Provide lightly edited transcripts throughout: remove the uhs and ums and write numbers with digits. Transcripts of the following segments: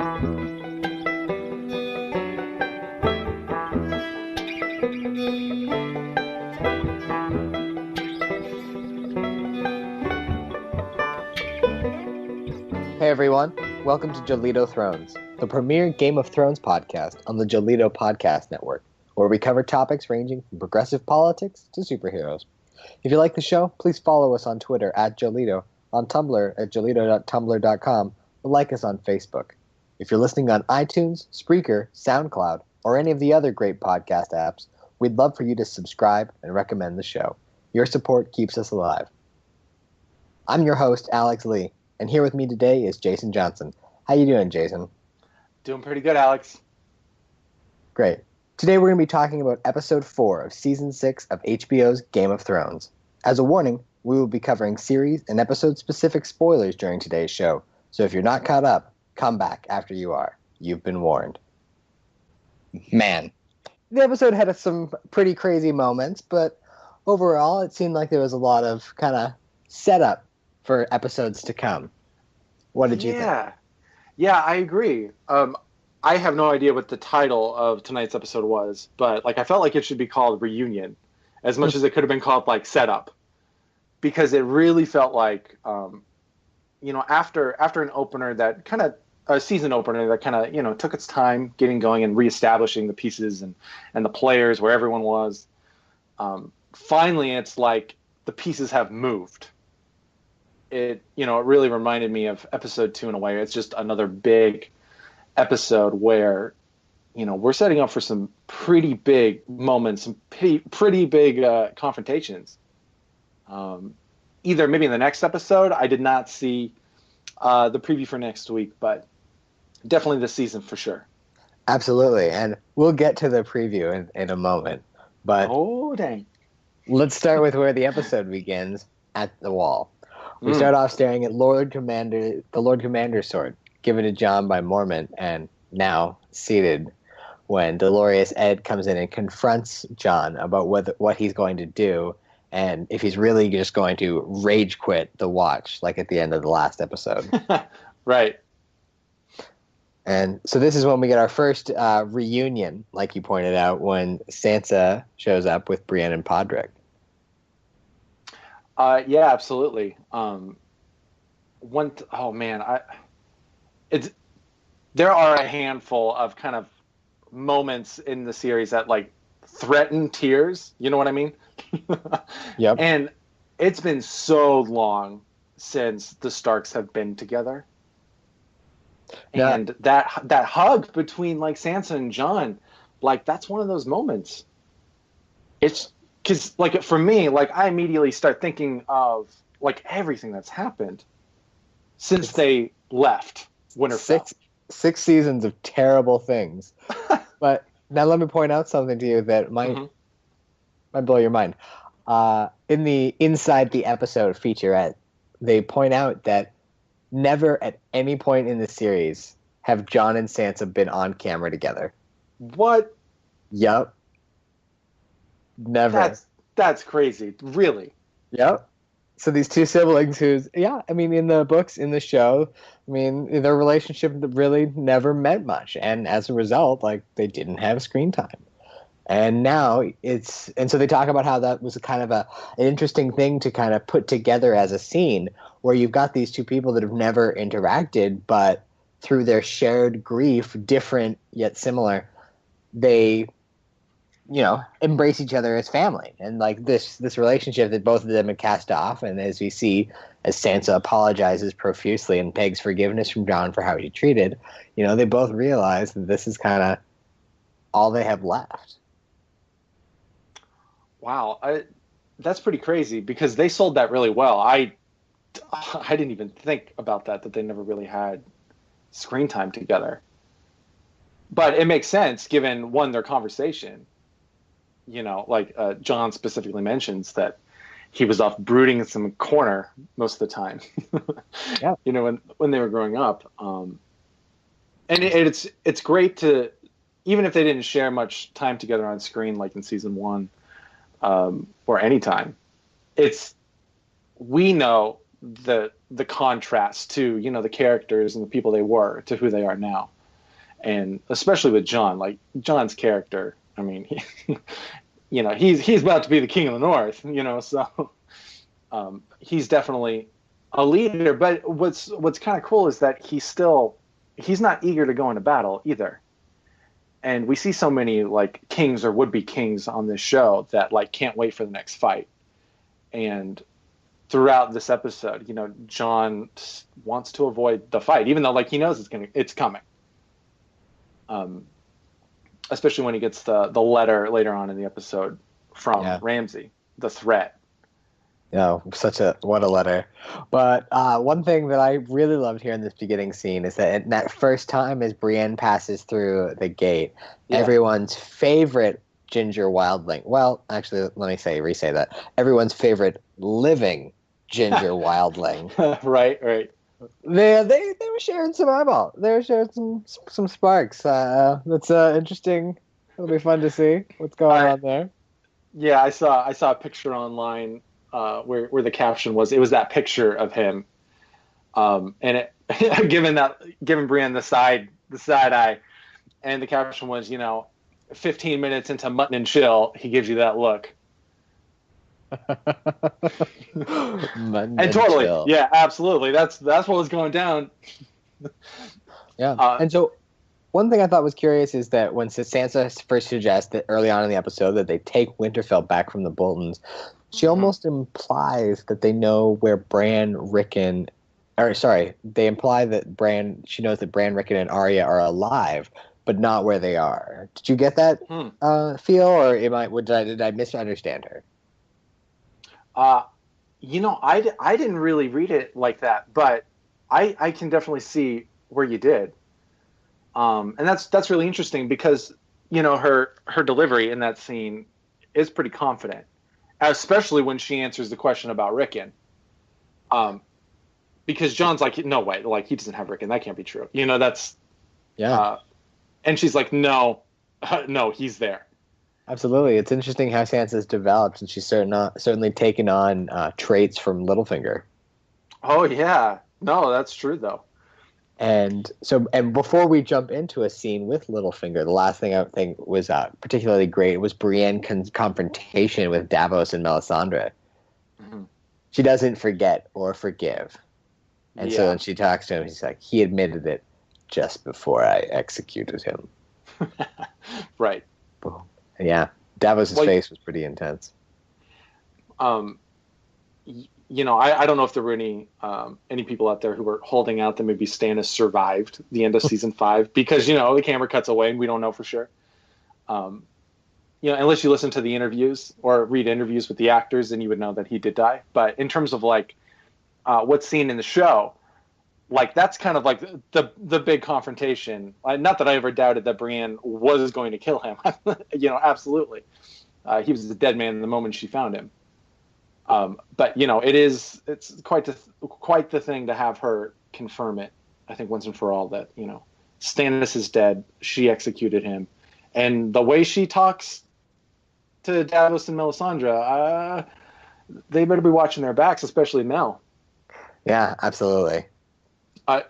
Hey everyone, welcome to Joleedo Thrones, the premier Game of Thrones podcast on the Joleedo Podcast Network, where we cover topics ranging from progressive politics to superheroes. If you like the show, please follow us on Twitter at Joleedo, on Tumblr at joleedo.tumblr.com, or like us on Facebook. If you're listening on iTunes, Spreaker, SoundCloud, or any of the other great podcast apps, we'd love for you to subscribe and recommend the show. Your support keeps us alive. I'm your host, Alex Lee. And here with me today is Jason Johnson. How you doing, Jason? Doing pretty good, Alex. Great. Today we're going to be talking about Episode 4 of Season 6 of HBO's Game of Thrones. As a warning, we will be covering series and episode-specific spoilers during today's show, so if you're not caught up, come back after you are. You've been warned. Man, the episode had some pretty crazy moments, but overall it seemed like there was a lot of kind of setup for episodes to come. What did you think? Yeah, I agree. I have no idea what the title of tonight's episode was, but I felt like it should be called Reunion, as much as it could have been called Setup, because it really felt like, after an opener that kind of a season opener that kind of took its time getting going and reestablishing the pieces and the players where everyone was. Finally, it's like the pieces have moved. It really reminded me of episode 2 in a way. It's just another big episode where, we're setting up for some pretty big moments, some pretty big confrontations. Either maybe in the next episode. I did not see the preview for next week, but definitely this season for sure. Absolutely, and we'll get to the preview in a moment. But dang. Let's start with where the episode begins, at the Wall. We start off staring at the Lord Commander's sword, given to Jon by Mormont, and now seated when Dolorous Ed comes in and confronts Jon about what he's going to do, and if he's really just going to rage quit the Watch, like at the end of the last episode. Right. And so this is when we get our first reunion, like you pointed out, when Sansa shows up with Brienne and Podrick. Yeah, absolutely. There are a handful of kind of moments in the series that threaten tears. You know what I mean? Yep. And it's been so long since the Starks have been together. Yeah. And that hug between Sansa and Jon, that's one of those moments. It's because for me, I immediately start thinking of everything that's happened since they left Winterfell. Six seasons of terrible things. But now let me point out something to you that might blow your mind. In the Inside the Episode featurette, they point out that never at any point in the series have Jon and Sansa been on camera together. What? Yep. Never. That's crazy. Really? Yep. So these two siblings in the books, in the show, their relationship really never meant much. And as a result, they didn't have screen time. And now so they talk about how that was kind of an interesting thing to kind of put together as a scene where you've got these two people that have never interacted, but through their shared grief, different yet similar, they embrace each other as family. And this relationship that both of them had cast off, and as we see, as Sansa apologizes profusely and begs forgiveness from Jon for how he treated, they both realize that this is kind of all they have left. Wow. That's pretty crazy because they sold that really well. I didn't even think about that they never really had screen time together. But it makes sense given, one, their conversation. Jon specifically mentions that he was off brooding in some corner most of the time. Yeah. When they were growing up. And it's great to, even if they didn't share much time together on screen like in season 1, or any time, we know the contrast to the characters and the people they were to who they are now. And especially with Jon, like Jon's character. I mean, he's about to be the king of the North, so he's definitely a leader. But what's kind of cool is that he's not eager to go into battle either. And we see so many like kings or would-be kings on this show that like can't wait for the next fight. And throughout this episode, Jon wants to avoid the fight, even though like he knows it's coming. Especially when he gets the letter later on in the episode from Ramsay, the threat. What a letter. But one thing that I really loved here in this beginning scene is that in that first time as Brienne passes through the gate, everyone's favorite ginger wildling. Well, actually, let me re-say that. Everyone's favorite living ginger wildling. Right. They were sharing some eyeball. They were sharing some sparks. That's interesting. It'll be fun to see what's going on there. Yeah, I saw a picture online where the caption was, it was that picture of him, and it giving Brienne the side eye, and the caption was 15 minutes into mutton and chill, he gives you that look. And totally, chill. Yeah, absolutely. That's what was going down. Yeah, and so one thing I thought was curious is that when Sansa first suggests that early on in the episode that they take Winterfell back from the Boltons, she almost implies that they know where they imply that she knows that Bran, Rickon, and Arya are alive, but not where they are. Did you get that feel, or did I misunderstand her? I didn't really read it like that, but I can definitely see where you did. And that's really interesting because, her delivery in that scene is pretty confident, especially when she answers the question about Rickon. Because Jon's like, no way, like he doesn't have Rickon. That can't be true. And she's like, no, he's there. Absolutely. It's interesting how Sansa's developed, and she's certainly taken on traits from Littlefinger. Oh, yeah. No, that's true, though. And before we jump into a scene with Littlefinger, the last thing I think was particularly great was Brienne's confrontation with Davos and Melisandre. Mm-hmm. She doesn't forget or forgive. And so when she talks to him, she's like, he admitted it just before I executed him. Right. Yeah, Davos' face was pretty intense. I don't know if there were any people out there who were holding out that maybe Stannis survived the end of season 5 because the camera cuts away and we don't know for sure. Unless you listen to the interviews or read interviews with the actors, then you would know that he did die. But in terms of like what's seen in the show, like that's kind of like the big confrontation. Not that I ever doubted that Brienne was going to kill him. Absolutely. He was a dead man the moment she found him. But it's quite the thing to have her confirm it. I think once and for all that Stannis is dead. She executed him, and the way she talks to Davos and Melisandre, they better be watching their backs, especially Mel. Yeah, absolutely.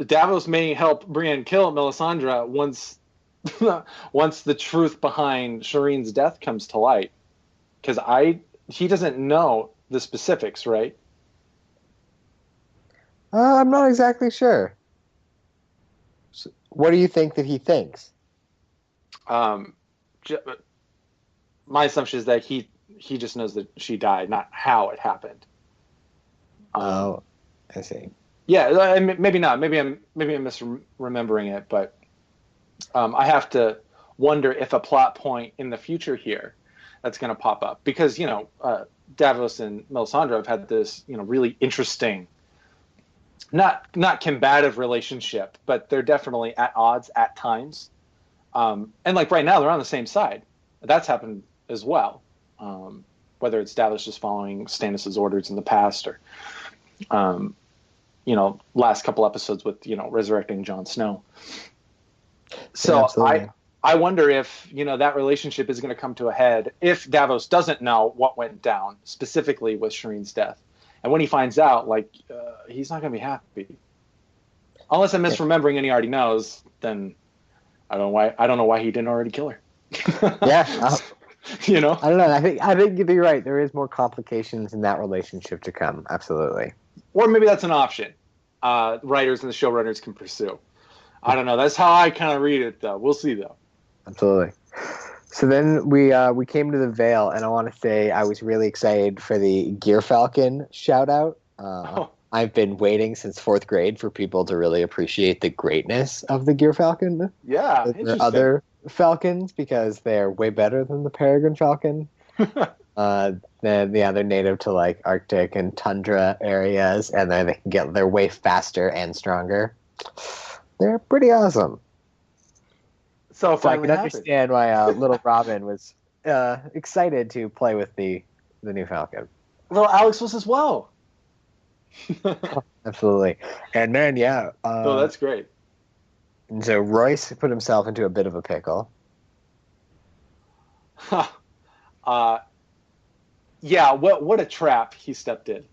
Davos may help Brienne kill Melisandre once the truth behind Shireen's death comes to light, because he doesn't know the specifics, right? I'm not exactly sure. So what do you think that he thinks? My assumption is that he just knows that she died, not how it happened. I see. Yeah, maybe not. Maybe I'm misremembering it, but I have to wonder if a plot point in the future here that's going to pop up, because Davos and Melisandre have had this really interesting, not combative relationship, but they're definitely at odds at times. And like right now they're on the same side. That's happened as well. Whether it's Davos just following Stannis' orders in the past, or last couple episodes with resurrecting Jon Snow. So yeah, I wonder if that relationship is going to come to a head if Davos doesn't know what went down specifically with Shireen's death, and when he finds out, he's not going to be happy. Unless I'm misremembering and he already knows, then I don't know why he didn't already kill her. Yeah, You know, I don't know. I think you're right. There is more complications in that relationship to come. Absolutely. or maybe that's an option. Writers and the showrunners can pursue. I don't know. That's how I kind of read it, though. We'll see, though. Absolutely. So then we came to the Vale, and I want to say I was really excited for the Gear Falcon shout out. Oh, I've been waiting since fourth grade for people to really appreciate the greatness of the Gear Falcon yeah, over interesting. other Falcons because they're way better than the Peregrine Falcon. Uh, they're native to like Arctic and tundra areas, and then they're way faster and stronger. They're pretty awesome. So it So I finally can happened. understand why little Robin was excited to play with the new Falcon. Little Alex was as well. Absolutely. And then So that's great. and so Royce put himself into a bit of a pickle. uh, yeah, what a trap he stepped in.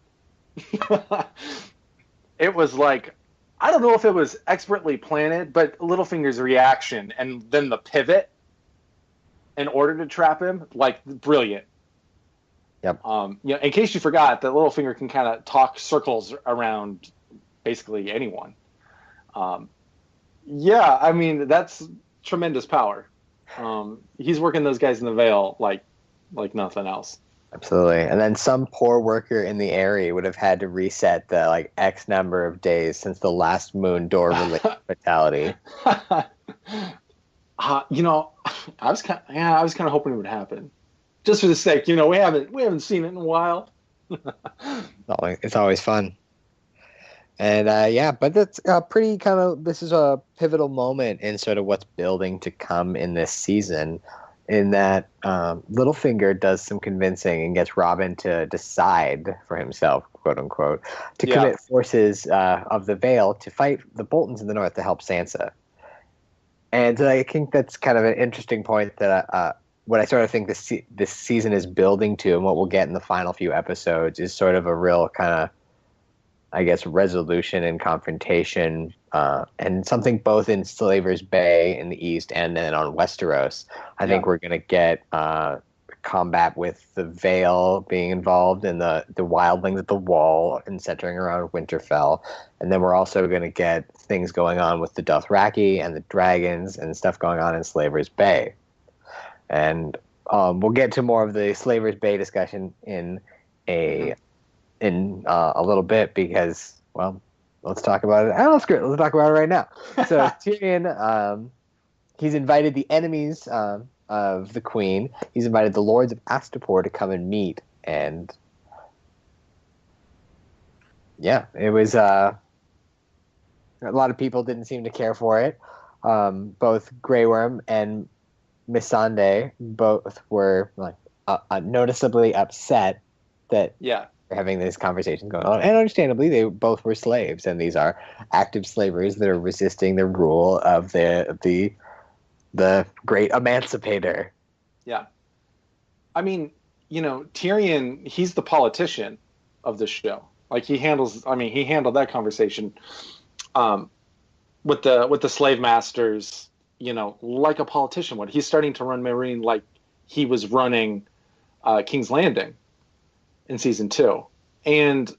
It was like, I don't know if it was expertly planted, but Littlefinger's reaction and then the pivot in order to trap him, like brilliant. Yep. In case you forgot, that Littlefinger can kind of talk circles around basically anyone. Yeah, I mean that's tremendous power. He's working those guys in the Vale like nothing else. Absolutely. And then some poor worker in the area would have had to reset the like X number of days since the last moon door related fatality. You know, I was kind of hoping it would happen, just for the sake. You know, we haven't seen it in a while. It's always fun. And but that's pretty kind of. This is a pivotal moment in sort of what's building to come in this season. In that Littlefinger does some convincing and gets Robin to decide for himself, quote unquote, to commit forces of the Vale to fight the Boltons in the north to help Sansa. And I think that's kind of an interesting point that what I sort of think this season is building to, and what we'll get in the final few episodes is sort of a real kind of, I guess, resolution and confrontation, and something both in Slaver's Bay in the east and then on Westeros. I think we're going to get combat with the Vale being involved in the wildlings at the Wall and centering around Winterfell. And then we're also going to get things going on with the Dothraki and the dragons and stuff going on in Slaver's Bay. And we'll get to more of the Slaver's Bay discussion in a little bit because, well, let's talk about it. I don't know, screw it. Let's talk about it right now. So Tyrion, he's invited the enemies of the Queen. He's invited the Lords of Astapor to come and meet. And yeah, it was a lot of people didn't seem to care for it. Both Grey Worm and Missandei both were like noticeably upset that having this conversation going on, and understandably they both were slaves, and these are active slavers that are resisting the rule of the great emancipator. Yeah, I mean, Tyrion, he's the politician of the show. Like he handled that conversation with the slave masters, like a politician would. He's starting to run Meereen like he was running King's Landing in season 2, and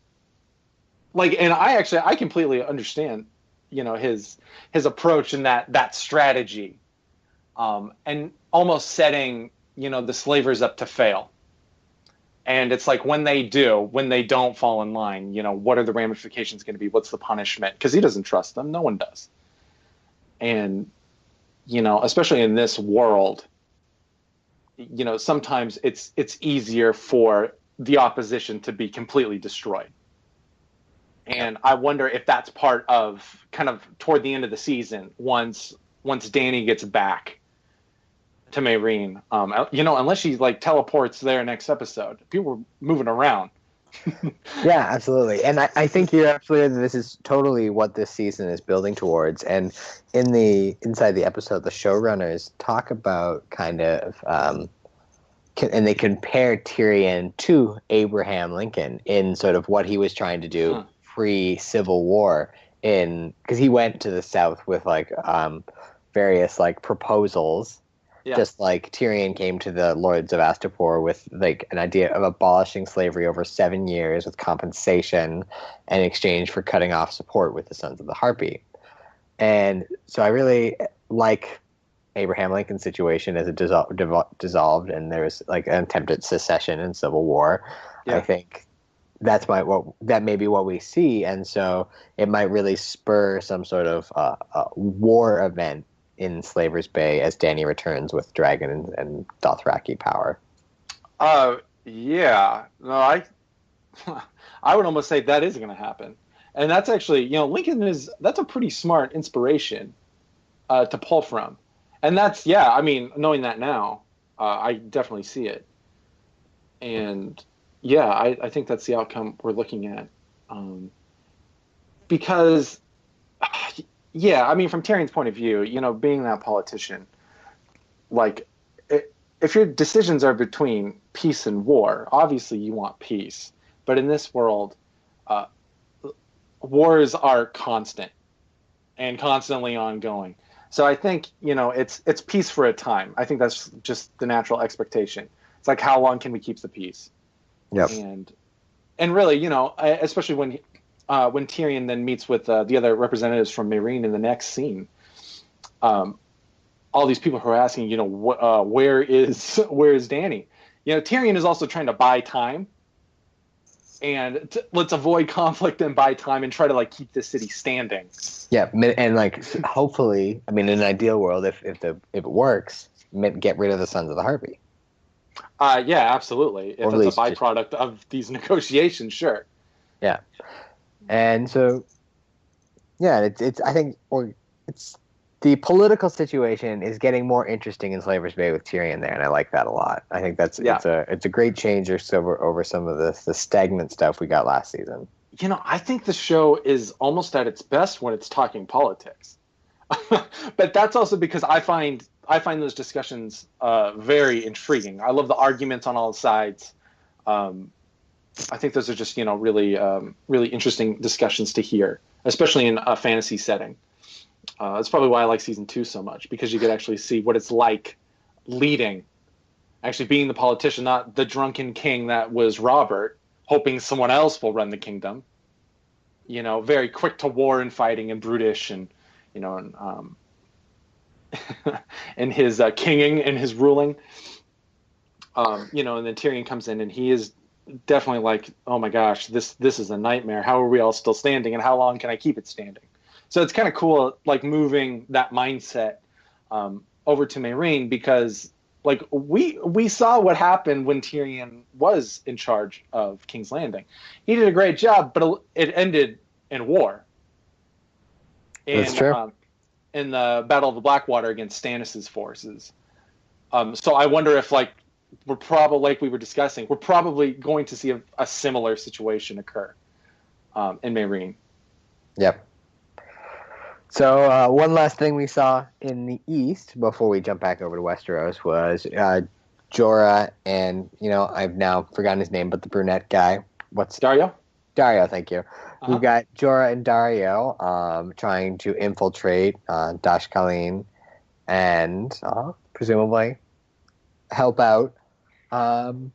I completely understand his approach and that strategy, and almost setting the slavers up to fail. And it's like when they don't fall in line, what are the ramifications going to be? What's the punishment? Because he doesn't trust them. No one does. And especially in this world, sometimes it's easier for the opposition to be completely destroyed. And I wonder if that's part of kind of toward the end of the season, once Dany gets back to Meereen, unless she like teleports there next episode, people are moving around. Yeah, absolutely. And I think you're absolutely right that this is totally what this season is building towards. And inside the episode, the showrunners talk about kind of and they compare Tyrion to Abraham Lincoln in sort of what he was trying to do pre-Civil War, because he went to the South with various like proposals. Yeah. Just like Tyrion came to the Lords of Astapor with like an idea of abolishing slavery over 7 years with compensation in exchange for cutting off support with the Sons of the Harpy. And so I really like Abraham Lincoln's situation as it dissolved and there was like an attempted secession and civil war. I Yeah. think that may be what we see, and so it might really spur some sort of war event in Slaver's Bay as Dany returns with dragon and Dothraki power. Yeah. No, I would almost say that is going to happen. And that's actually, Lincoln that's a pretty smart inspiration to pull from. And that's, yeah, I mean, knowing that now, I definitely see it. And yeah, I think that's the outcome we're looking at. Because, yeah, I mean, from Tyrion's point of view, being that politician, like, if your decisions are between peace and war, obviously you want peace. But in this world, wars are constant and constantly ongoing. So I think it's peace for a time. I think that's just the natural expectation. It's like, how long can we keep the peace? Yep. And really, especially when Tyrion then meets with the other representatives from Meereen in the next scene, all these people who are asking, where is Dany? Tyrion is also trying to buy time. And let's avoid conflict and buy time and try to like keep this city standing. Yeah, and like hopefully, I mean, in an ideal world, if it works, get rid of the Sons of the Harpy. Yeah, absolutely. If it's a byproduct of these negotiations, sure. Yeah, and so yeah, it's I think it's the political situation is getting more interesting in Slaver's Bay with Tyrion there, and I like that a lot. I think it's a great change over some of the stagnant stuff we got last season. I think the show is almost at its best when it's talking politics, but that's also because I find those discussions very intriguing. I love the arguments on all sides. I think those are just really really interesting discussions to hear, especially in a fantasy setting. That's probably why I like season 2 so much, because you could actually see what it's like leading, actually being the politician, not the drunken king that was Robert, hoping someone else will run the kingdom. Very quick to war and fighting and brutish and, and his kinging and his ruling. And then Tyrion comes in and he is definitely like, oh my gosh, this is a nightmare. How are we all still standing, and how long can I keep it standing? So it's kind of cool, like moving that mindset over to Meereen, because like we saw what happened when Tyrion was in charge of King's Landing. He did a great job, but it ended in war. That's true. In the Battle of the Blackwater against Stannis' forces. So I wonder if we're probably, like we were discussing, we're probably going to see a similar situation occur in Meereen. Yep. So one last thing we saw in the East before we jump back over to Westeros was Jorah and, I've now forgotten his name, but the brunette guy. What's Dario? Dario, thank you. We've got Jorah and Dario trying to infiltrate Dash Kalin and presumably help out the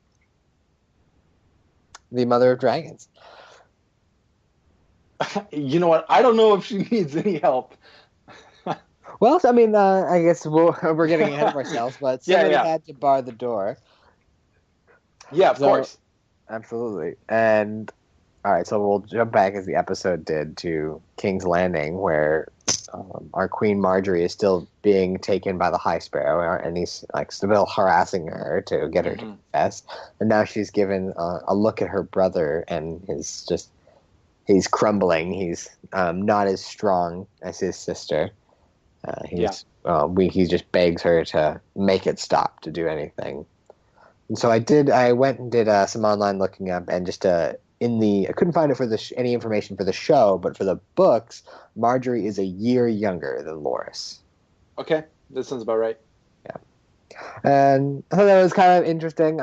Mother of Dragons. You know what? I don't know if she needs any help. Well, I mean, I guess we're getting ahead of ourselves, but somebody had to bar the door. Yeah, of course. Absolutely. And, all right, so we'll jump back, as the episode did, to King's Landing, where our Queen Marjorie is still being taken by the High Sparrow, and he's still harassing her to get her to confess. And now she's given a look at her brother, and he's crumbling. He's not as strong as his sister. He just begs her to make it stop, to do anything. And so I went and did some online looking up, and just I couldn't find it for any information for the show, but for the books, Marjorie is a year younger than Loras. Okay, that sounds about right. Yeah, and I thought that was kind of interesting.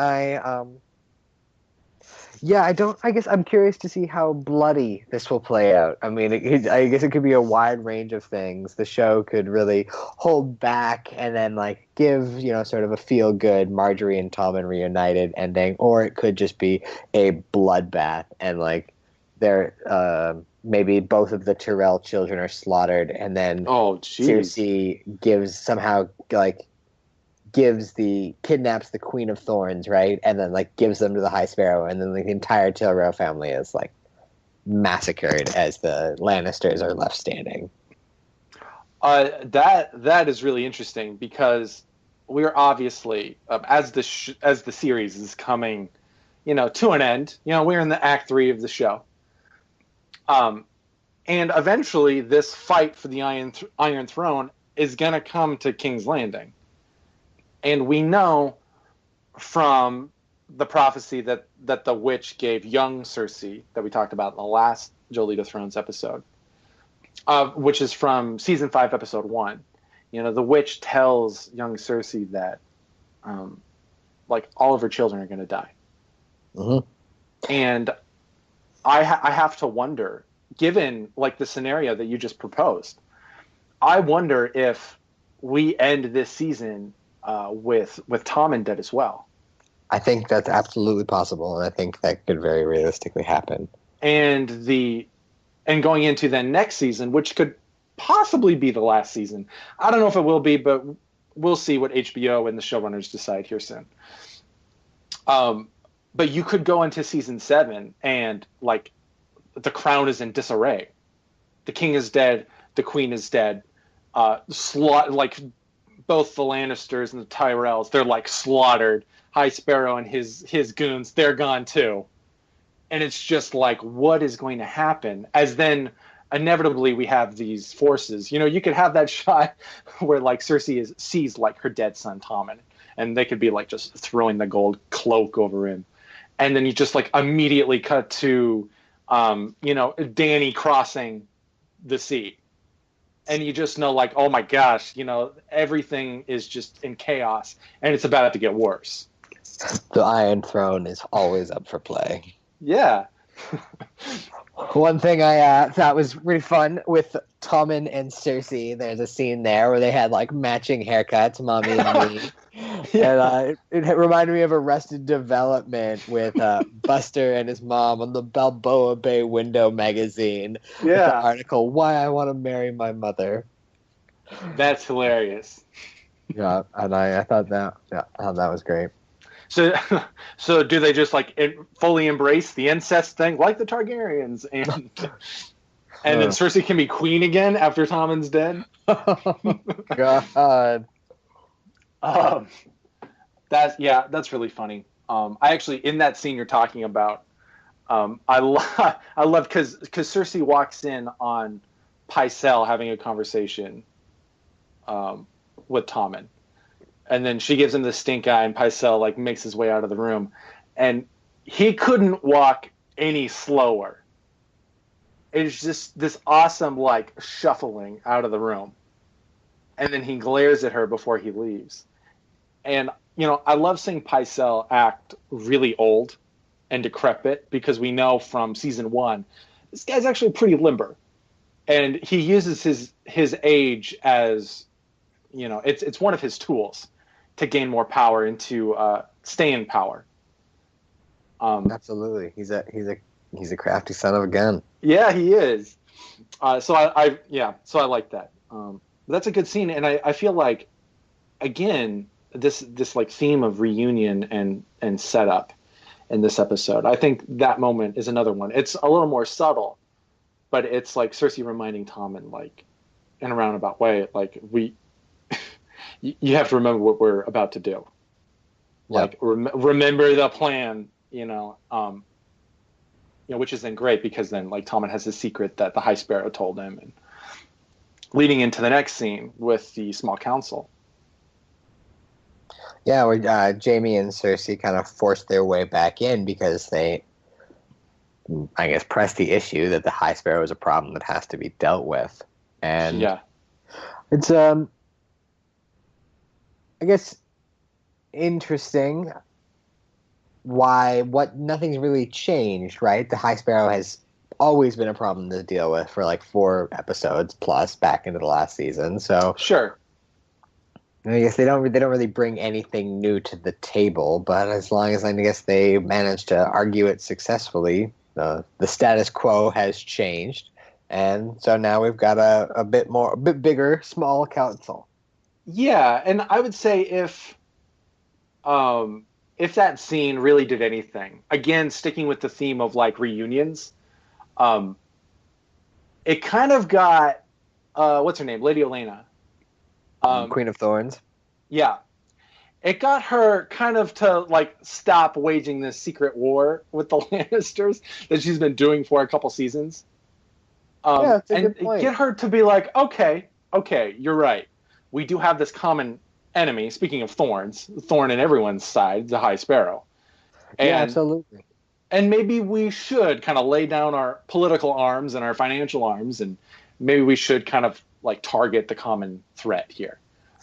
Yeah, I don't. I guess I'm curious to see how bloody this will play out. I mean, I guess it could be a wide range of things. The show could really hold back and then like give sort of a feel good Marjorie and Tom and reunited ending, or it could just be a bloodbath and like they're maybe both of the Tyrell children are slaughtered, and then Oh, jeez. Cersei gives somehow like kidnaps the Queen of Thorns, right? And then like gives them to the High Sparrow, and then like, the entire Tyrell family is like massacred as the Lannisters are left standing. That is really interesting because we're obviously as as the series is coming, to an end. We're in the act 3 of the show, um, and eventually this fight for the Iron Throne is gonna come to King's Landing, and we know from the prophecy that the witch gave young Cersei that we talked about in the last Joleedo Thrones episode, which is from season 5, episode 1. The witch tells young Cersei that, like, all of her children are going to die. Mm-hmm. And I have to wonder, given like the scenario that you just proposed, I wonder if we end this season with Tommen dead as well. I think that's absolutely possible, and I think that could very realistically happen. And going into the next season, which could possibly be the last season. I don't know if it will be, but we'll see what HBO and the showrunners decide here soon. But you could go into season 7 and like the crown is in disarray. The king is dead. The queen is dead. Like both the Lannisters and the Tyrells, they're like slaughtered. High Sparrow and his goons, they're gone too. And it's just like, what is going to happen? As then inevitably we have these forces. You could have that shot where like Cersei sees like her dead son Tommen, and they could be like just throwing the gold cloak over him, and then you just like immediately cut to, Dany crossing the sea, and you just know like, oh my gosh, everything is just in chaos, and it's about to get worse. The Iron Throne is always up for play. Yeah. One thing I thought was really fun with Tommen and Cersei, there's a scene there where they had like matching haircuts, mommy and me. Yeah. And it reminded me of Arrested Development with Buster and his mom on the Balboa Bay Window magazine. Yeah. With the article, Why I Want to Marry My Mother. That's hilarious. Yeah, and I thought that was great. So do they just like fully embrace the incest thing, like the Targaryens, and then Cersei can be queen again after Tommen's dead? God. That's really funny. I actually, in that scene you're talking about, I love because Cersei walks in on Pycelle having a conversation with Tommen. And then she gives him the stink eye, and Pycelle like makes his way out of the room, and he couldn't walk any slower. It's just this awesome like shuffling out of the room, and then he glares at her before he leaves. And I love seeing Pycelle act really old and decrepit, because we know from season 1 this guy's actually pretty limber, and he uses his age as it's one of his tools to gain more power and to stay in power. Absolutely, he's a crafty son of a gun. Yeah, he is. So I like that. That's a good scene, and I feel like, again, this like theme of reunion and setup in this episode. I think that moment is another one. It's a little more subtle, but it's like Cersei reminding Tommen, like, in a roundabout way, like, you have to remember what we're about to do. Like, remember the plan, which is then great, because then like Tommen has the secret that the High Sparrow told him, and leading into the next scene with the small council. Yeah, where Jaime and Cersei kind of forced their way back in because they, I guess, pressed the issue that the High Sparrow is a problem that has to be dealt with. And it's I guess interesting what nothing's really changed, right? The High Sparrow has always been a problem to deal with for like 4 episodes plus back into the last season. So Sure. I guess they don't really bring anything new to the table, but as long as I guess they manage to argue it successfully, the status quo has changed, and so now we've got a bit bigger, small council. Yeah, and I would say if that scene really did anything, again sticking with the theme of like reunions, um, it kind of got what's her name, Lady Olenna. Um, Queen of Thorns. yeah, it got her kind of to like stop waging this secret war with the Lannisters that she's been doing for a couple seasons, Yeah, that's a and good point. get her to be like, okay, you're right. We do have this common enemy. Speaking of thorns, thorn in everyone's side, the High Sparrow, Yeah, and absolutely. maybe we should kind of lay down our political arms and our financial arms, and maybe we should kind of like target the common threat here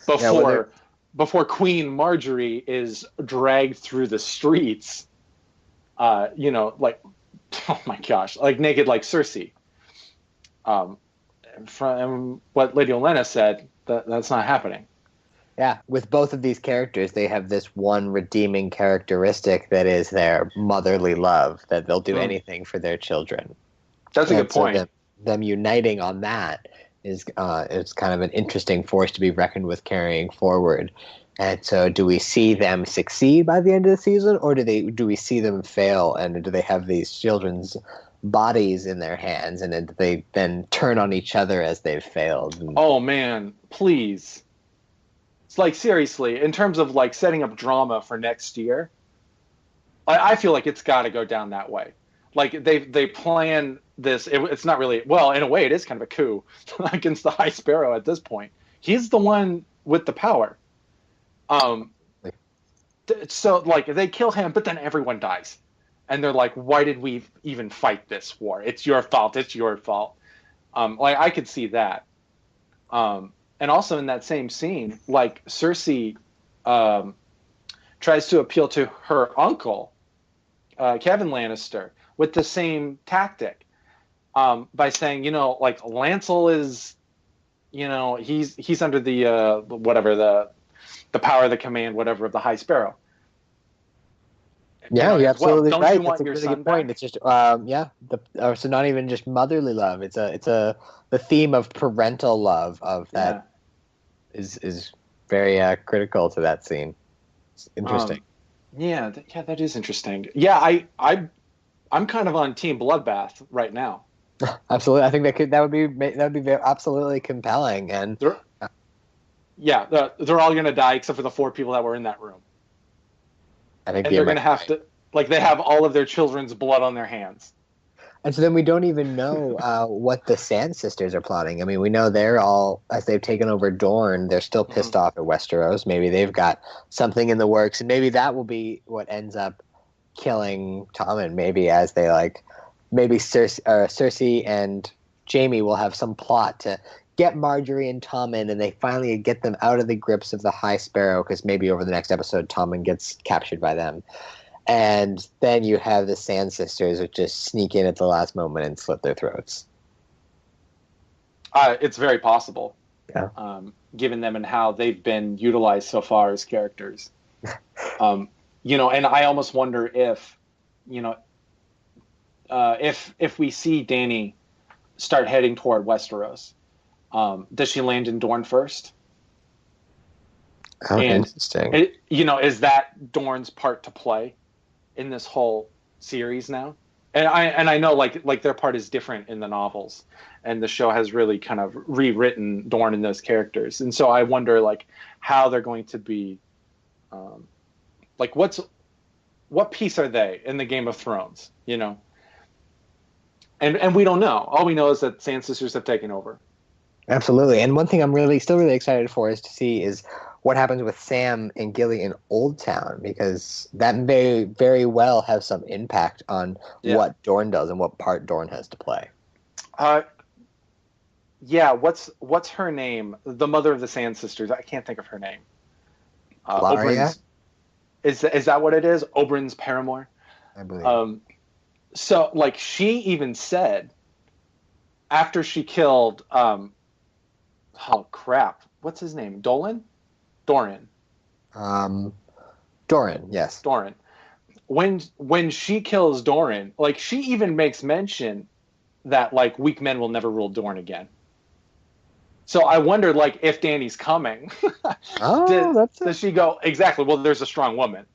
Yeah, whether before Queen Marjorie is dragged through the streets, like oh my gosh, like naked like Cersei. Um, from what Lady Olenna said, that's not happening. yeah, with both of these characters, they have this one redeeming characteristic that is their motherly love, that they'll do Mm, anything for their children. that's a good And so point. them uniting on that is kind of an interesting force to be reckoned with carrying forward. And so, do we see them succeed by the end of the season, or do we see them fail? And do they have these children's bodies in their hands, and then do they then turn on each other as they've failed? And Oh man, please. It's like seriously, in terms of like setting up drama for next year, I feel like it's got to go down that way. Like they plan this. It's not really well in a way. It is kind of a coup against the High Sparrow at this point. He's the one with the power. Um, so like they kill him, but then everyone dies, and they're like, "Why did we even fight this war? It's your fault. It's your fault." Like I could see that. And also in that same scene, like Cersei um, tries to appeal to her uncle, Kevin Lannister, with the same tactic by saying, like Lancel is, he's under the whatever the power of the command, whatever of the High Sparrow, yeah, you're as well. absolutely Don't you right. That's want a your really son good point. back? It's just, so not even just motherly love. It's the theme of parental love of that Yeah. is very critical to that scene. It's interesting. Um, yeah, that is interesting. Yeah, I'm kind of on Team Bloodbath right now. Absolutely, I think that would be absolutely compelling, and They're yeah, they're all gonna die except for the 4 people that were in that room, I think and you're they're gonna right. have to like they have all of their children's blood on their hands. And so then we don't even know what the Sand Sisters are plotting. I mean, we know they're all, as they've taken over Dorne, they're still Mm-hmm. pissed off at Westeros. Maybe they've got something in the works, and maybe that will be what ends up killing Tommen. Maybe as they maybe Cersei and Jaime will have some plot to get Marjorie and Tommen, and they finally get them out of the grips of the High Sparrow, because maybe over the next episode, Tommen gets captured by them. And then you have the Sand Sisters, which just sneak in at the last moment and slit their throats. It's very possible, Yeah. given them and how they've been utilized so far as characters. And I almost wonder if, you know, if we see Dany start heading toward Westeros, does she land in Dorne first? Oh, And interesting. is that Dorne's part to play in this whole series now? And I know like their part is different in the novels, and the show has really kind of rewritten Dorne and those characters, and so I wonder like how they're going to be, like what piece are they in the Game of Thrones, and we don't know. All we know is that Sand Sisters have taken over. Absolutely. And one thing I'm still really excited for is to see is what happens with Sam and Gilly in Old Town, because that may very well have some impact on Yeah. what Dorne does and what part Dorne has to play. Uh, yeah. What's her name? The mother of the Sand Sisters. I can't think of her name. Laria? Oberyn's. Is that what it is? Oberyn's paramour. I believe. So like she even said after she killed oh crap, what's his name? Doran. Doran, yes. Doran. When she kills Doran, like she even makes mention that like weak men will never rule Dorne again. So I wondered like if Dany's coming, does she go exactly? Well, there's a strong woman.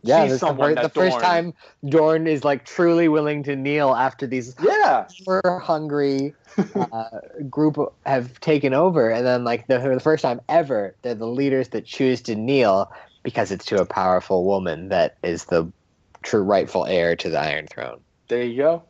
Yeah, She's someone the that first Dorne. time Dorne is like truly willing to kneel after these hungry group have taken over, and then like the first time ever, they're the leaders that choose to kneel because it's to a powerful woman that is the true rightful heir to the Iron Throne. There you go.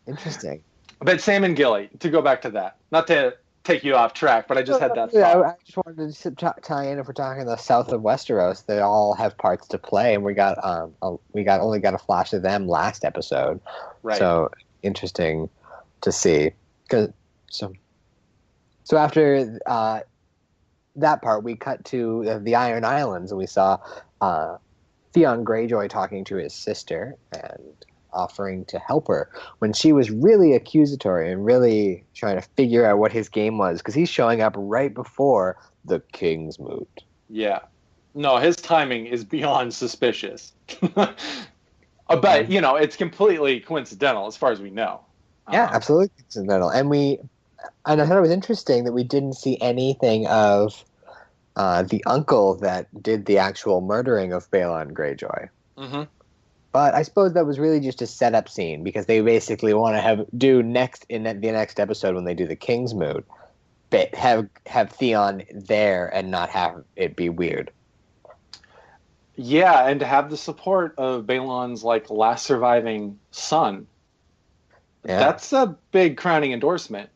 Interesting. But Sam and Gilly, to go back to that, not to take you off track, but I just had that thought. I just wanted to tie in if we're talking the south of Westeros, they all have parts to play, and we got only got a flash of them last episode, right? So interesting to see. So after that part, we cut to the Iron Islands, and we saw Theon Greyjoy talking to his sister and offering to help her when she was really accusatory and really trying to figure out what his game was, because he's showing up right before the King's Moot. Yeah. No, his timing is beyond suspicious. But, it's completely coincidental as far as we know. Yeah, absolutely coincidental. And I thought it was interesting that we didn't see anything of the uncle that did the actual murdering of Balon Greyjoy. Mm-hmm. But I suppose that was really just a setup scene, because they basically want to do next in the next episode when they do the King's Moot, but have Theon there and not have it be weird. Yeah, and to have the support of Balon's like last surviving son. Yeah. That's a big crowning endorsement.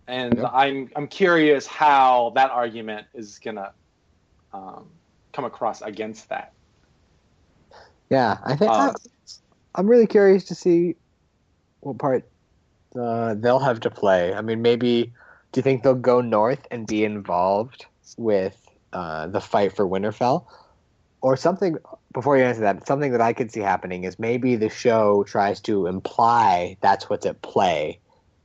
And yep. I'm curious how that argument is gonna come across against that. Yeah, I think I'm really curious to see what part they'll have to play. I mean, maybe do you think they'll go north and be involved with the fight for Winterfell, or something? Before you answer that, something that I could see happening is maybe the show tries to imply that's what's at play,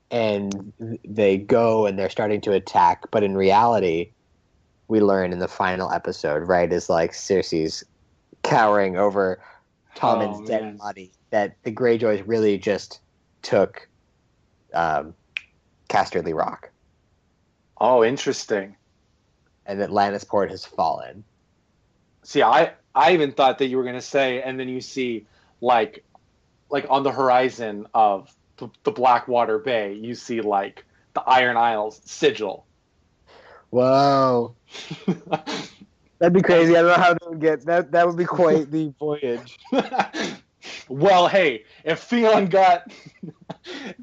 and they go and they're starting to attack, but in reality, we learn in the final episode, right, is like Cersei's cowering over Tommen's dead body, that the Greyjoys really just took Casterly Rock. Oh, interesting. And that Lannisport has fallen. See, I even thought that you were going to say, and then you see, like on the horizon of the Blackwater Bay, you see, like, the Iron Isles sigil. Whoa. That'd be crazy. I don't know how they would get that. That would be quite the voyage. Well, hey, if Theon got,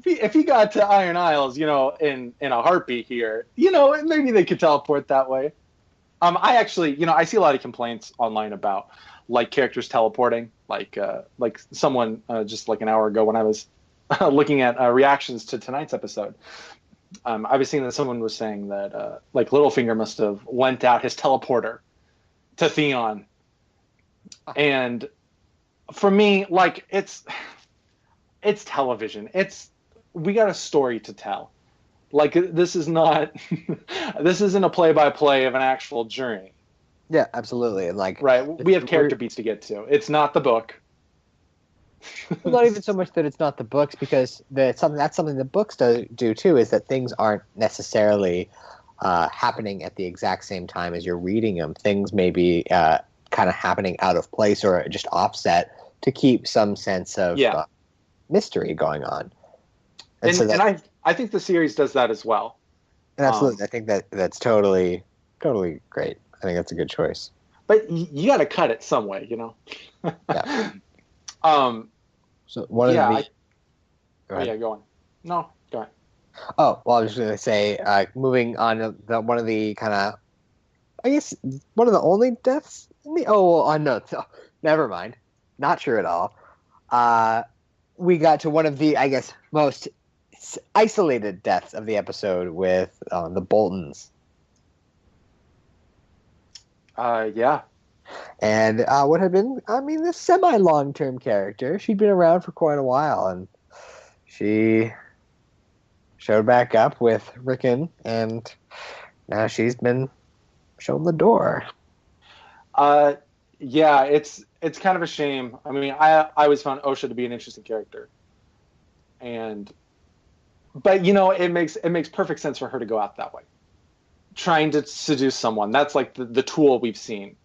if he got to Iron Isles, in a heartbeat here, maybe they could teleport that way. I actually, I see a lot of complaints online about like characters teleporting, like someone just like an hour ago when I was looking at reactions to tonight's episode. I was seeing that someone was saying that like Littlefinger must have lent out his teleporter to Theon. And for me, like, it's television. We got a story to tell. Like, this isn't a play-by-play of an actual journey. Yeah, absolutely. And like, right, we have character beats to get to. It's not the book. Well, not even so much that it's not the books, because that's something the books do too, is that things aren't necessarily happening at the exact same time as you're reading them. Things may be kind of happening out of place or just offset to keep some sense of mystery going on. And I think the series does that as well. Absolutely. I think that's totally great. I think that's a good choice. But you got to cut it some way, Yeah. So one of the... go on. No, go ahead. Oh, well, I was just going to say, moving on to one of the kind of, I guess, one of the only deaths in the... Oh, well, no, never mind. Not sure at all. We got to one of the, I guess, most isolated deaths of the episode with the Boltons. Yeah. And would have been, I mean, this semi-long-term character. She'd been around for quite a while, and she showed back up with Rickon, and now she's been shown the door. Uh, yeah, it's kind of a shame. I mean, I always found Osha to be an interesting character, and but it makes perfect sense for her to go out that way, trying to seduce someone. That's like the tool we've seen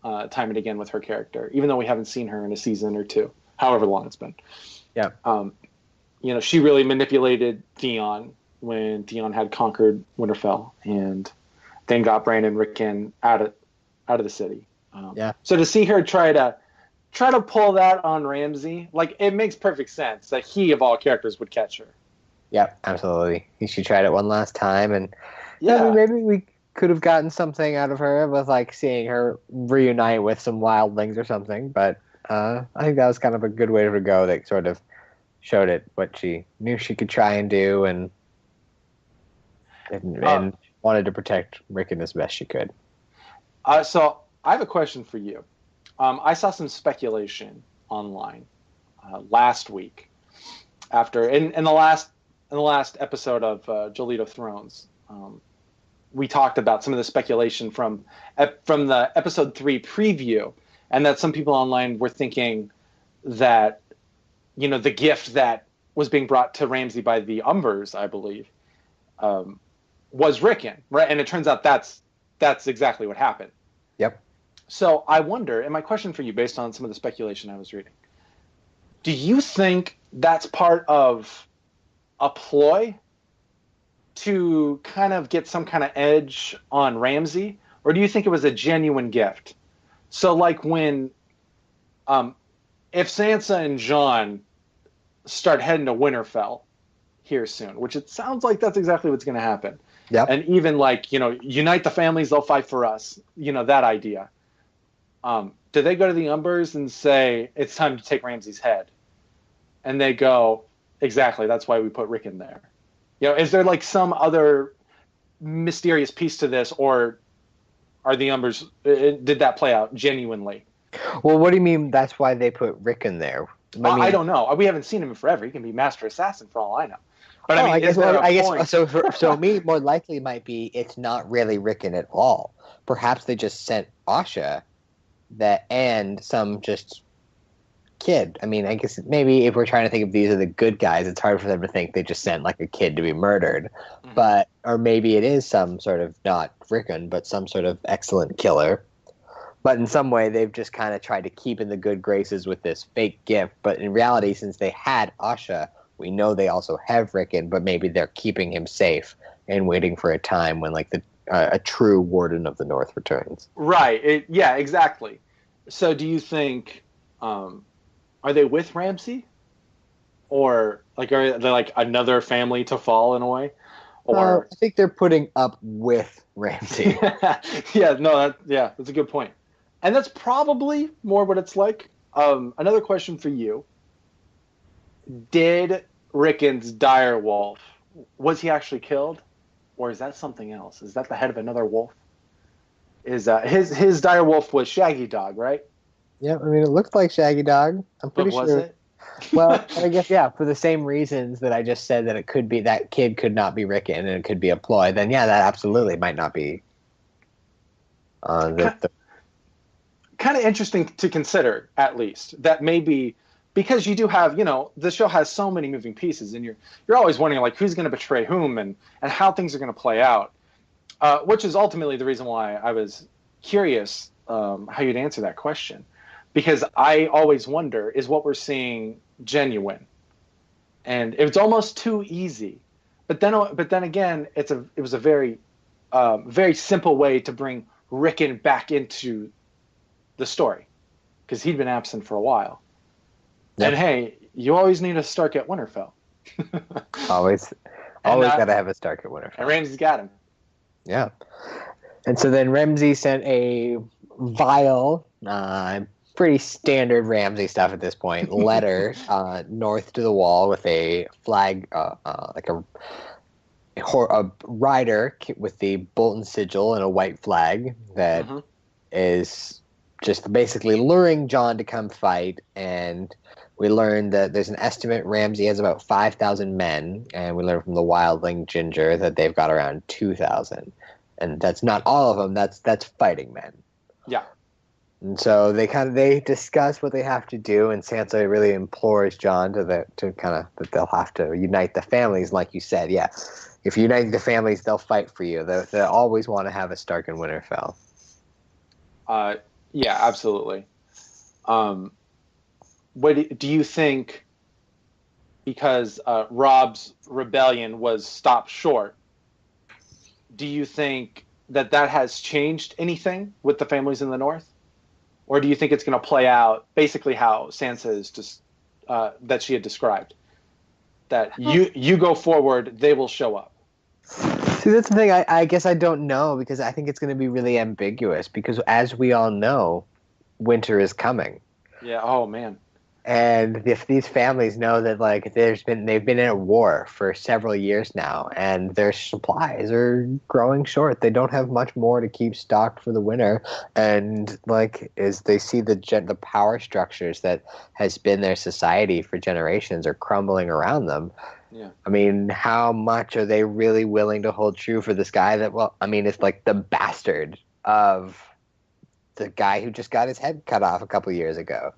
time and again with her character, even though we haven't seen her in a season or two, however long it's been. Yeah. She really manipulated Theon when Theon had conquered Winterfell, and then got Brandon Rickon out of the city. Yeah. So to see her try to pull that on Ramsay, like, it makes perfect sense that he of all characters would catch her. Yeah, absolutely. She tried it one last time, and Yeah, I mean, maybe we could have gotten something out of her with like seeing her reunite with some wildlings or something. But I think that was kind of a good way to go. That sort of showed it what she knew she could try and do, and wanted to protect Rickon as best she could. so I have a question for you. I saw some speculation online last week after in the last episode of Joleedo Thrones. We talked about some of the speculation from the episode 3 preview, and that some people online were thinking that the gift that was being brought to Ramsay by the Umbers, I believe, was Rickon, right? And it turns out that's exactly what happened. Yep. So I wonder, and my question for you, based on some of the speculation I was reading, do you think that's part of a ploy to kind of get some kind of edge on Ramsay, or do you think it was a genuine gift? So, like, when, if Sansa and Jon start heading to Winterfell here soon, which it sounds like that's exactly what's going to happen. Yep. And even like, unite the families, they'll fight for us. That idea. Do they go to the Umbers and say, it's time to take Ramsay's head? And they go, exactly, that's why we put Rickon there. Is there like some other mysterious piece to this, or are the Umbers, did that play out genuinely? Well, what do you mean that's why they put Rickon there? I don't know. We haven't seen him in forever. He can be Master Assassin for all I know. But I guess point? So me, more likely might be it's not really Rickon at all. Perhaps they just sent Asha and some just kid. I mean, I guess maybe if we're trying to think of these are the good guys, it's hard for them to think they just sent like a kid to be murdered. Mm-hmm. Or maybe it is some sort of, not Rickon, but some sort of excellent killer. But in some way, they've just kind of tried to keep in the good graces with this fake gift. But in reality, since they had Asha, we know they also have Rickon, but maybe they're keeping him safe and waiting for a time when like a true Warden of the North returns. Right. Yeah, exactly. So do you think, are they with Ramsay? Or like, are they like another family to fall in a way? Or I think they're putting up with Ramsay. That's a good point. And that's probably more what it's like. Another question for you. Did Rickon's direwolf, was he actually killed? Or is that something else? Is that the head of another wolf? Is his direwolf was Shaggy Dog, right? Yeah, I mean, it looked like Shaggy Dog. I'm pretty sure. Was it? Well, I guess, yeah, for the same reasons that I just said that it could be that kid could not be Rickon and it could be a ploy, then yeah, that absolutely might not be. Kind of interesting to consider, at least. That maybe, because you do have, the show has so many moving pieces, and you're always wondering, like, who's going to betray whom and how things are going to play out, which is ultimately the reason why I was curious how you'd answer that question. Because I always wonder, is what we're seeing genuine? And it's almost too easy. But then again, it was a very, very simple way to bring Rickon back into the story, because he'd been absent for a while. Yep. And hey, you always need a Stark at Winterfell. always got to have a Stark at Winterfell. And Ramsay's got him. Yeah. And so then Ramsay sent a vile, pretty standard Ramsay stuff at this point, letter north to the Wall with a flag, like a rider with the Bolton sigil and a white flag that is just basically luring John to come fight. And we learn that there's an estimate Ramsay has about 5,000 men, and we learn from the wildling Ginger that they've got around 2,000. And that's not all of them. That's fighting men. Yeah. And so they discuss what they have to do, and Sansa really implores John that they'll have to unite the families, like you said. Yeah, if you unite the families, they'll fight for you. They always want to have a Stark and Winterfell. Yeah, absolutely. What do you think? Because Robb's rebellion was stopped short. Do you think that has changed anything with the families in the North? Or do you think it's going to play out basically how Sansa is just that she had described? That you go forward, they will show up. See, that's the thing. I guess I don't know, because I think it's going to be really ambiguous. Because as we all know, winter is coming. Yeah. Oh man. And if these families know that, like, they've been in a war for several years now, and their supplies are growing short, they don't have much more to keep stocked for the winter. And like, as they see the power structures that has been their society for generations are crumbling around them. Yeah. I mean, how much are they really willing to hold true for this guy that? Well, I mean, it's like the bastard of the guy who just got his head cut off a couple years ago.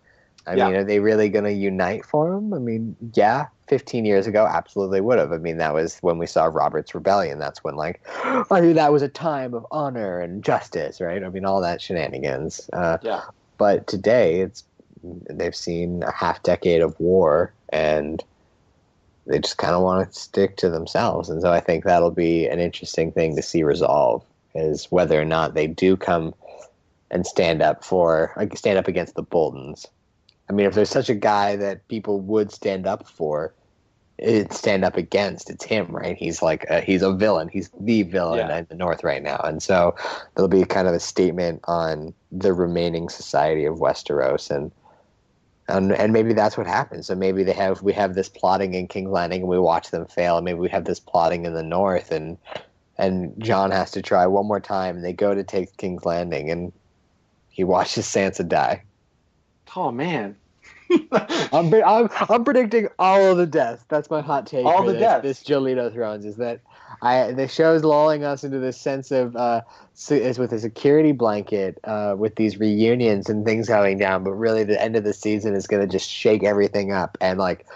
I mean, are they really going to unite for him? I mean, yeah, 15 years ago, absolutely would have. I mean, that was when we saw Robert's Rebellion. That's when, like, I mean, that was a time of honor and justice, right? I mean, all that shenanigans. But today, they've seen a half decade of war, and they just kind of want to stick to themselves. And so I think that'll be an interesting thing to see resolve, is whether or not they do come and stand up against the Boltons. I mean, if there's such a guy that people would stand up against, it's him, right? He's he's a villain. He's the villain in the North right now. And so there'll be kind of a statement on the remaining society of Westeros, and maybe that's what happens. So maybe we have this plotting in King's Landing, and we watch them fail, and maybe we have this plotting in the North, and Jon has to try one more time, and they go to take King's Landing, and he watches Sansa die. Oh man. I'm predicting all of the deaths. That's my hot take. All the deaths. This Joleedo Thrones is that the show's lulling us into this sense of is with a security blanket with these reunions and things going down, but really the end of the season is going to just shake everything up and like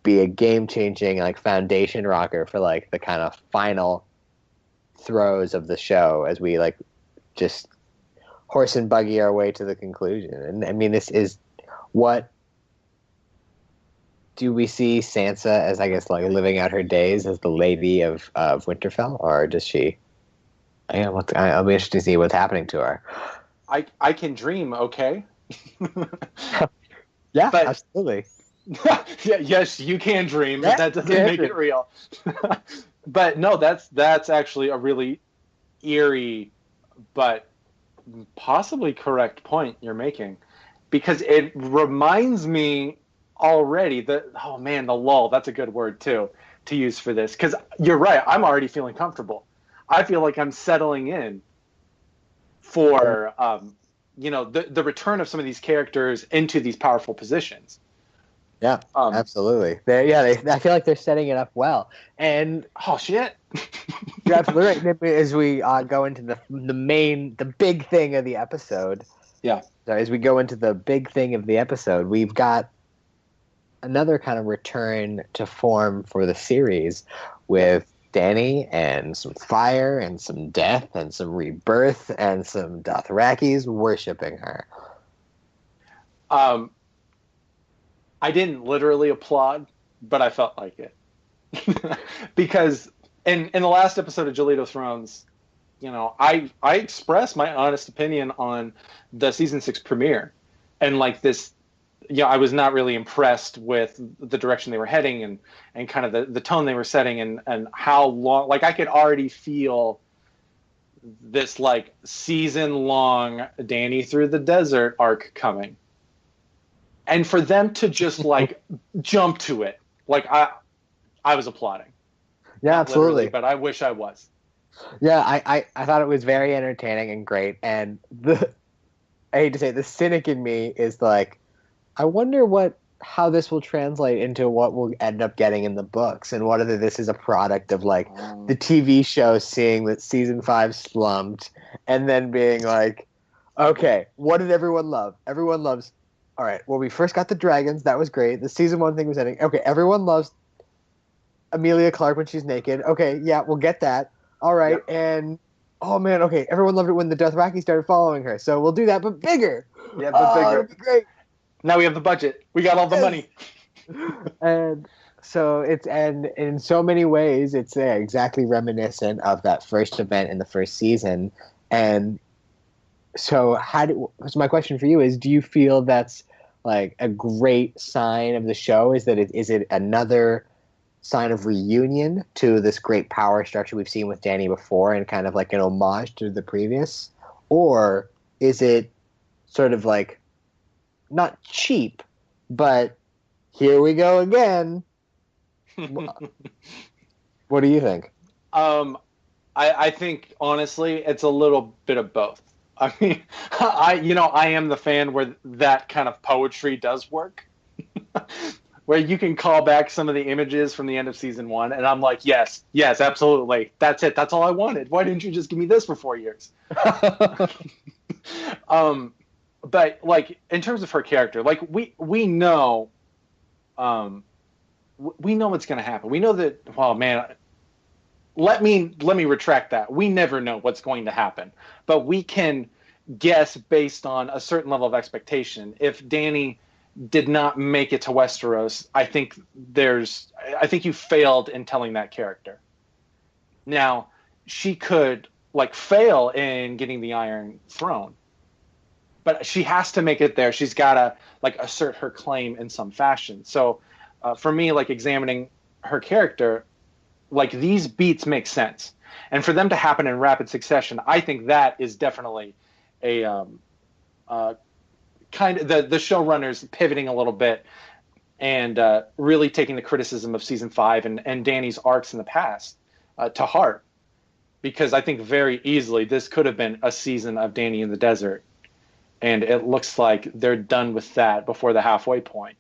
be a game changing like foundation rocker for like the kind of final throes of the show as we like just horse and buggy our way to the conclusion. And I mean, this is what do we see Sansa as, I guess, like living out her days as the Lady of Winterfell, or does she? I'll be interested to see what's happening to her. I can dream, okay? Yeah, but, absolutely. Yes, you can dream, but that doesn't make it real. But no, that's actually a really eerie, but possibly correct point you're making, because it reminds me already that, oh man, the lull, that's a good word too to use for this, because you're right, I'm already feeling comfortable. I feel like I'm settling in for the return of some of these characters into these powerful positions. Yeah, absolutely. I feel like they're setting it up well. And oh shit, you're absolutely right. As we go into the big thing of the episode. Yeah. So as we go into the big thing of the episode, we've got another kind of return to form for the series with Dany and some fire and some death and some rebirth and some Dothrakis worshiping her. I didn't literally applaud, but I felt like it. Because in the last episode of Joleedo Thrones, I expressed my honest opinion on the season 6 premiere, and like this, I was not really impressed with the direction they were heading and kind of the tone they were setting and how long, like I could already feel this like season long Dany through the desert arc coming. And for them to just like jump to it, like I was applauding. Yeah, absolutely. But I wish I was. Yeah, I thought it was very entertaining and great. And I hate to say it, the cynic in me is like, I wonder how this will translate into what we'll end up getting in the books, and whether this is a product of like the TV show seeing that season 5 slumped and then being like, okay, what did everyone love? Everyone loves. All right, well, we first got the dragons. That was great. The season 1 thing was ending. Okay, everyone loves Amelia Clark when she's naked. Okay, yeah, we'll get that. All right, Yep. and oh man, okay, everyone loved it when the Dothraki started following her. So we'll do that, but bigger. Yeah, but Oh, bigger. it'll be great. Now we have the budget. We got all the Yes. money. And so and in so many ways, it's exactly reminiscent of that first event in the first season. And so, so my question for you is: do you feel that's like a great sign of the show? Is it another sign of reunion to this great power structure we've seen with Danny before, and kind of like an homage to the previous, or is it sort of like not cheap, but here we go again? What do you think? um, I think honestly, it's a little bit of both. I mean, I am the fan where that kind of poetry does work, where you can call back some of the images from the end of season 1, and I'm like, yes, yes, absolutely, that's it, that's all I wanted. Why didn't you just give me this for 4 years? But like in terms of her character, like we know, we know what's going to happen. We know that. Well, man, let me retract that. We never know what's going to happen, but we can guess based on a certain level of expectation. If Danny did not make it to Westeros, I think you failed in telling that character. Now, she could like fail in getting the Iron Throne, but she has to make it there. She's got to like assert her claim in some fashion. So, for me, like examining her character, like these beats make sense, and for them to happen in rapid succession, I think that is definitely a kind of the showrunners pivoting a little bit and really taking the criticism of season 5 and Danny's arcs in the past to heart, because I think very easily this could have been a season of Danny in the desert, and it looks like they're done with that before the halfway point.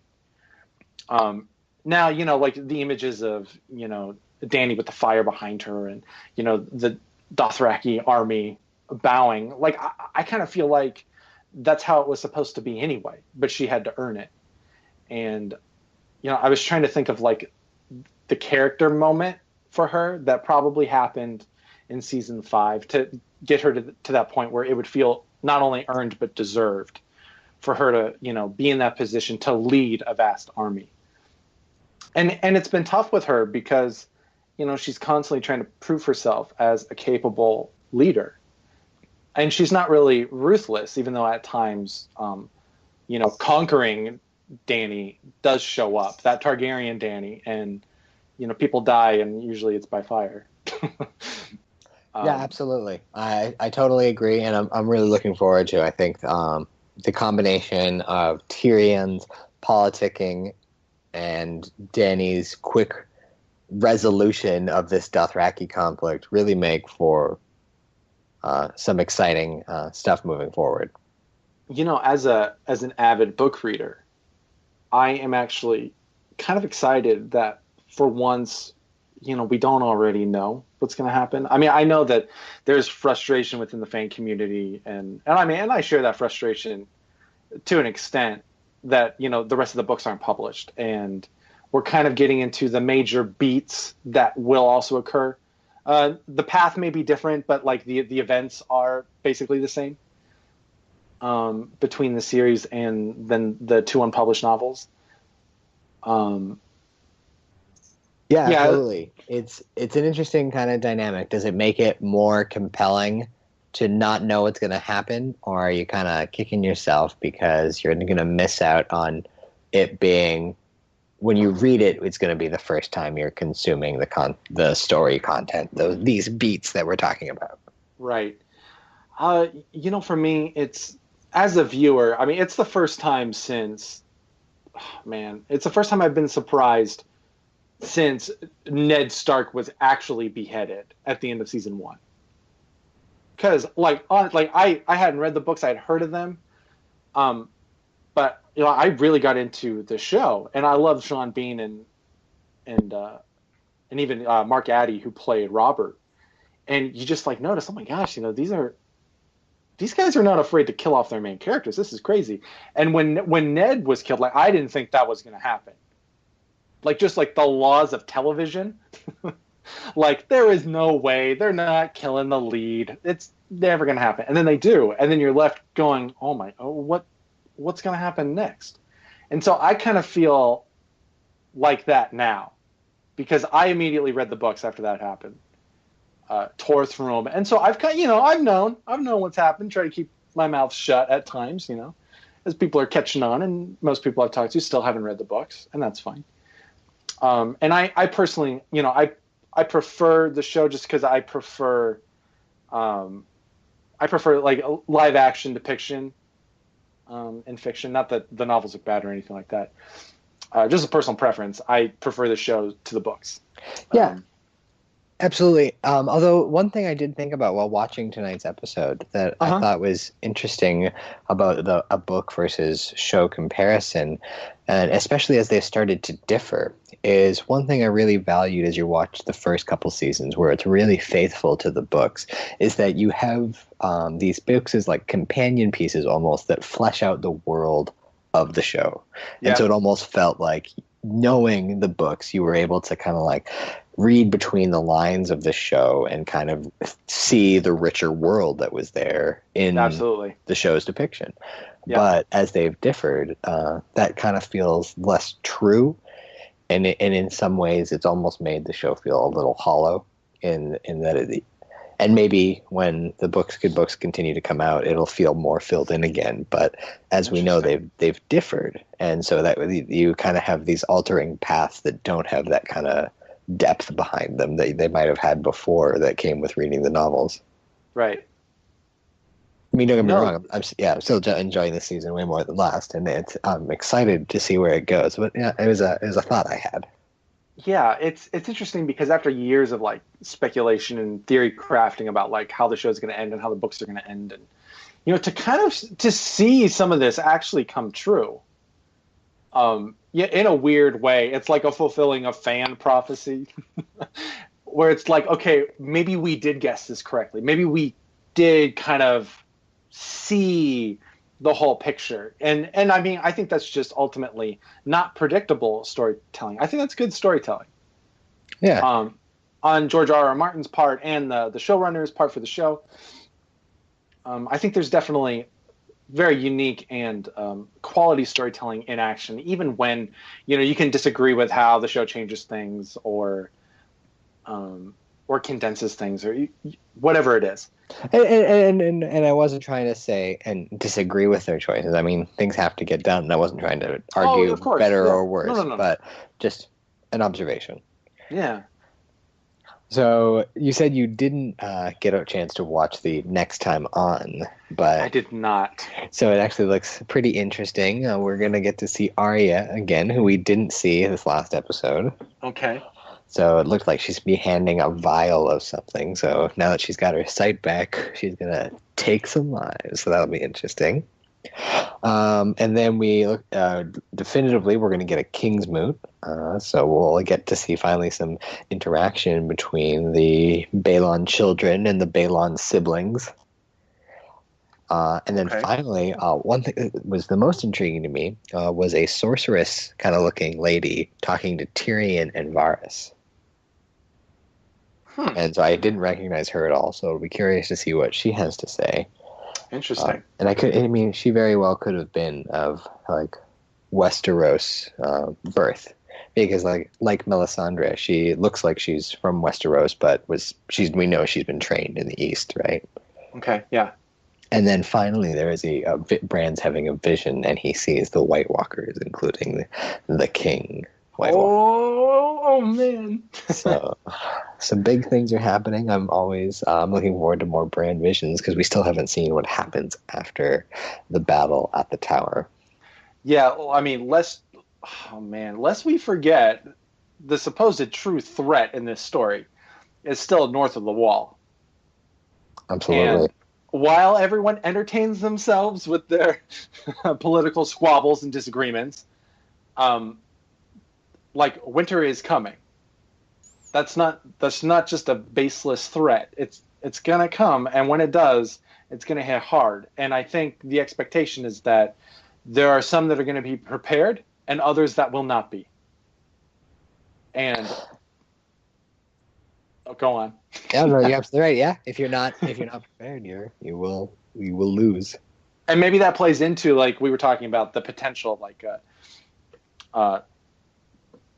Now, like the images of, Danny with the fire behind her and, the Dothraki army bowing, like I kind of feel like that's how it was supposed to be anyway, but she had to earn it. And, I was trying to think of like the character moment for her that probably happened in season 5 to get her to that point where it would feel not only earned, but deserved for her to, be in that position to lead a vast army. And it's been tough with her because, she's constantly trying to prove herself as a capable leader. And she's not really ruthless, even though at times, conquering Danny does show up, that Targaryen Danny, and, people die, and usually it's by fire. Yeah, absolutely. I totally agree, and I'm really looking forward to. I think the combination of Tyrion's politicking and Dany's quick resolution of this Dothraki conflict really make for some exciting stuff moving forward. As an avid book reader, I am actually kind of excited that for once, we don't already know what's going to happen. I mean, I know that there's frustration within the fan community, and I share that frustration to an extent that, the rest of the books aren't published, and we're kind of getting into the major beats that will also occur. The path may be different, but like the events are basically the same between the series and then the 2 unpublished novels. Yeah, absolutely. It's an interesting kind of dynamic. Does it make it more compelling to not know what's going to happen, or are you kind of kicking yourself because you're going to miss out on it being, when you read it, it's going to be the first time you're consuming the story content, these beats that we're talking about. Right. For me, it's, as a viewer, I mean, it's the first time since, it's the first time I've been surprised since Ned Stark was actually beheaded at the end of season 1. Because I hadn't read the books, I had heard of them, But I really got into the show, and I love Sean Bean and even Mark Addy, who played Robert. And you just like notice, oh my gosh, these guys are not afraid to kill off their main characters. This is crazy. And when Ned was killed, like I didn't think that was going to happen. Like just like the laws of television, like there is no way they're not killing the lead. It's never going to happen. And then they do, and then you're left going, what's going to happen next? And so I kind of feel like that now because I immediately read the books after that happened. Tore through them, and so I've I've known what's happened. Try to keep my mouth shut at times, as people are catching on, and most people I've talked to still haven't read the books, and that's fine. And I personally, I prefer the show just because I prefer like live action depiction in fiction. Not that the novels are bad or anything like that. Just a personal preference. I prefer the show to the books. Yeah. Absolutely. Although one thing I did think about while watching tonight's episode that I thought was interesting about a book versus show comparison, and especially as they started to differ, is one thing I really valued as you watch the first couple seasons where it's really faithful to the books, is that you have these books as like companion pieces almost that flesh out the world of the show. Yeah. And so it almost felt like knowing the books, you were able to kind of like read between the lines of the show and kind of see the richer world that was there in Absolutely. The show's depiction. Yeah. But as they've differed, that kind of feels less true. And in some ways, it's almost made the show feel a little hollow in that and maybe when the books continue to come out, it'll feel more filled in again. But as we know, they've differed. And so that you kind of have these altering paths that don't have that kind of depth behind them that they might have had before that came with reading the novels. Right. I mean, don't get me wrong. I'm still enjoying this season way more than last, and I'm excited to see where it goes. But yeah, it was a thought I had. Yeah, it's interesting because after years of like speculation and theory crafting about like how the show's going to end and how the books are going to end, and to kind of to see some of this actually come true. Yeah, in a weird way, it's like a fulfilling a fan prophecy, where it's like, okay, maybe we did guess this correctly. Maybe we did kind of see the whole picture. And I mean, I think that's just ultimately not predictable storytelling. I think that's good storytelling. Yeah. On George R.R. Martin's part and the showrunner's part for the show. I think there's definitely very unique and quality storytelling in action, even when you can disagree with how the show changes things or condenses things or whatever it is. And I wasn't trying to say and disagree with their choices. I mean, things have to get done. And I wasn't trying to argue better or worse, but just an observation. Yeah. So you said you didn't get a chance to watch the Next Time On, but I did not. So it actually looks pretty interesting. We're gonna get to see Arya again, who we didn't see this last episode. Okay. So it looked like she's be handing a vial of something. So now that she's got her sight back, she's gonna take some lives. So that'll be interesting. And then we look definitively we're going to get a Kingsmoot, so we'll get to see finally some interaction between the Balon children and the Balon siblings. And then finally, one thing that was the most intriguing to me was a sorceress kind of looking lady talking to Tyrion and Varys. And so I didn't recognize her at all, so I'll be curious to see what she has to say. Interesting. And she very well could have been of like Westeros birth, because like Melisandre, she looks like she's from Westeros, but we know she's been trained in the East, right? Okay, yeah. And then finally, there is Bran's having a vision, and he sees the White Walkers, including the King. Oh man! So some big things are happening. I'm always looking forward to more Bran visions because we still haven't seen what happens after the battle at the tower. Yeah, well, I mean, lest we forget the supposed true threat in this story is still north of the Wall. Absolutely. while everyone entertains themselves with their political squabbles and disagreements, like winter is coming. That's not just a baseless threat. It's gonna come, and when it does, it's gonna hit hard. And I think the expectation is that there are some that are gonna be prepared, and others that will not be. And go on. Yeah, no, you're absolutely right. Yeah, if you're not prepared, you will lose. And maybe that plays into, like we were talking about, the potential like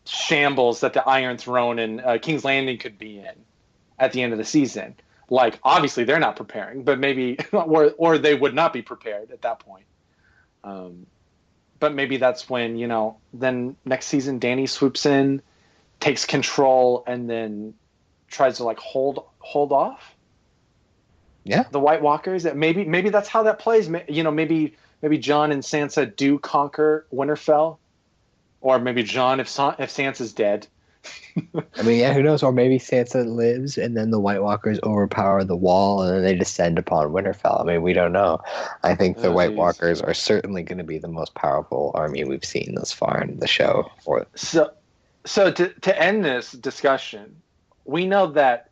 shambles that the Iron Throne and King's Landing could be in at the end of the season. Like, obviously they're not preparing, but maybe or they would not be prepared at that point. But maybe that's when, then next season Dany swoops in, takes control, and then tries to like hold off. Yeah, the White Walkers. Maybe that's how that plays. Maybe Jon and Sansa do conquer Winterfell, or maybe Jon if Sansa's dead. I mean, yeah, who knows? Or maybe Sansa lives, and then the White Walkers overpower the Wall, and then they descend upon Winterfell. I mean, we don't know. I think the White Walkers are certainly going to be the most powerful army we've seen thus far in the show. So to end this discussion, we know that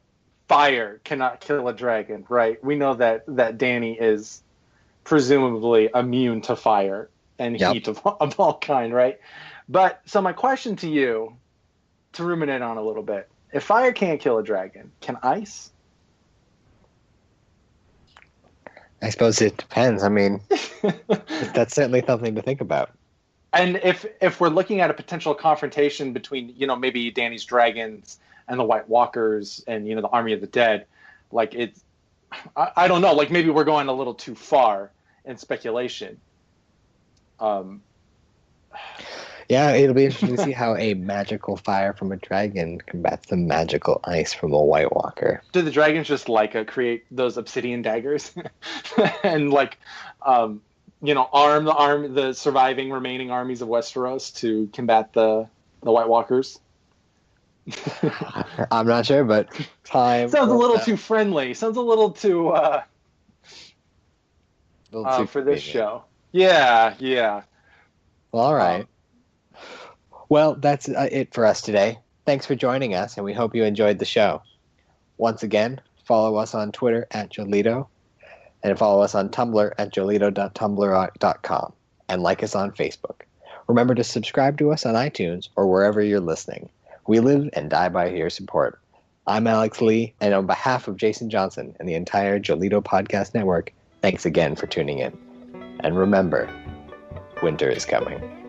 fire cannot kill a dragon, right? We know that Dany is presumably immune to fire and heat of all kind, right? But so my question to you, to ruminate on a little bit, if fire can't kill a dragon, can ice? I suppose it depends. I mean, that's certainly something to think about. And if we're looking at a potential confrontation between, maybe Dany's dragons and the White Walkers and, the Army of the Dead, like I don't know, like maybe we're going a little too far in speculation. Yeah, it'll be interesting to see how a magical fire from a dragon combats the magical ice from a White Walker. Do the dragons just create those obsidian daggers and arm the surviving remaining armies of Westeros to combat the White Walkers? I'm not sure, but time sounds a little too friendly. Sounds a little too for this show. Yeah. Well, all right. Well, that's it for us today. Thanks for joining us, and we hope you enjoyed the show. Once again, follow us on Twitter at Joleedo, and follow us on Tumblr at joleedo.tumblr.com, and like us on Facebook. Remember to subscribe to us on iTunes or wherever you're listening. We live and die by your support. I'm Alex Lee, and on behalf of Jason Johnson and the entire Joleedo Podcast Network, thanks again for tuning in. And remember, winter is coming.